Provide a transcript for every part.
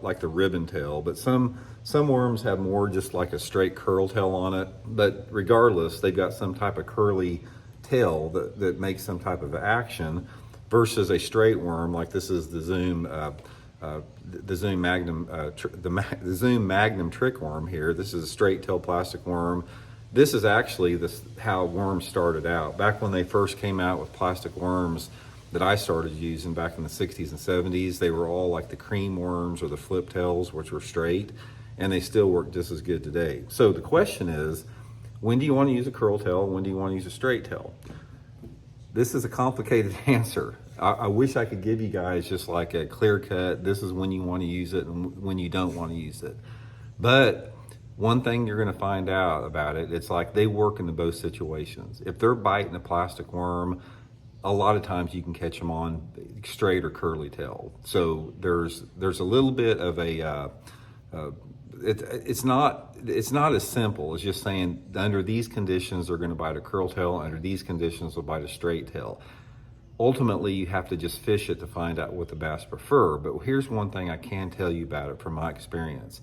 like the ribbon tail, but some worms have more just like a straight curl tail on it. But regardless, they've got some type of curly tail that makes some type of action versus a straight worm like this is the Zoom Magnum the Zoom Magnum trick worm here. This is a straight tail plastic worm. This is actually how worms started out. Back when they first came out with plastic worms that I started using back in the 60s and 70s, they were all like the cream worms or the flip tails, which were straight, and they still work just as good today. So the question is, when do you want to use a curl tail? When do you want to use a straight tail? This is a complicated answer. I wish I could give you guys just like a clear cut, this is when you want to use it and when you don't want to use it. But one thing you're going to find out about it, it's like they work in both situations. If they're biting a plastic worm, a lot of times you can catch them on straight or curly tail. So there's a little bit of a it's not as simple as just saying under these conditions they're going to bite a curl tail, under these conditions they'll bite a straight tail. Ultimately, you have to just fish it to find out what the bass prefer. But here's one thing I can tell you about it from my experience.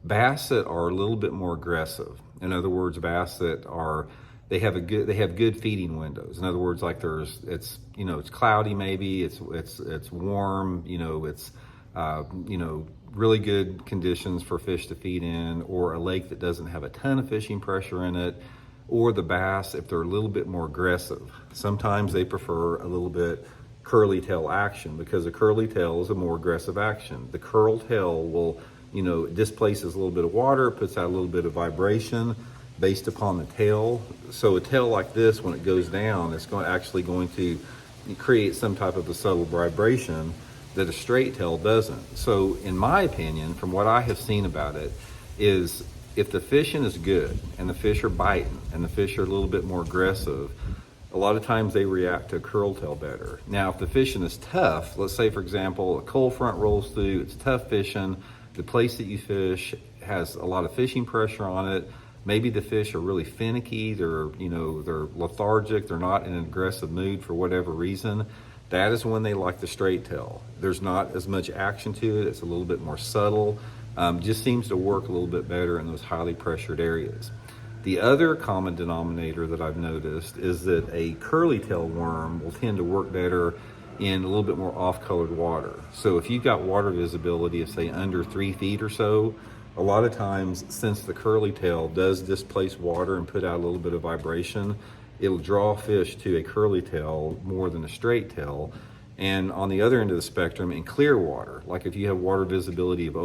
Bass that are a little bit more aggressive, in other words, bass that are they have good feeding windows. In other words, like it's cloudy, maybe it's warm, it's really good conditions for fish to feed in, or a lake that doesn't have a ton of fishing pressure in it, or the bass, if they're a little bit more aggressive. Sometimes they prefer a little bit curly tail action because a curly tail is a more aggressive action. The curl tail will, displaces a little bit of water, puts out a little bit of vibration based upon the tail. So a tail like this, when it goes down, it's actually going to create some type of a subtle vibration that a straight tail doesn't. So in my opinion, from what I have seen about it, is if the fishing is good and the fish are biting and the fish are a little bit more aggressive, a lot of times they react to a curl tail better. Now, if the fishing is tough, let's say for example, a cold front rolls through, it's tough fishing, the place that you fish has a lot of fishing pressure on it, maybe the fish are really finicky, they're lethargic, they're not in an aggressive mood for whatever reason, that is when they like the straight tail. There's not as much action to it, it's a little bit more subtle, just seems to work a little bit better in those highly pressured areas. The other common denominator that I've noticed is that a curly tail worm will tend to work better in a little bit more off-colored water. So if you've got water visibility of say under 3 feet or so, a lot of times, since the curly tail does displace water and put out a little bit of vibration, it'll draw fish to a curly tail more than a straight tail. And on the other end of the spectrum, in clear water, like if you have water visibility of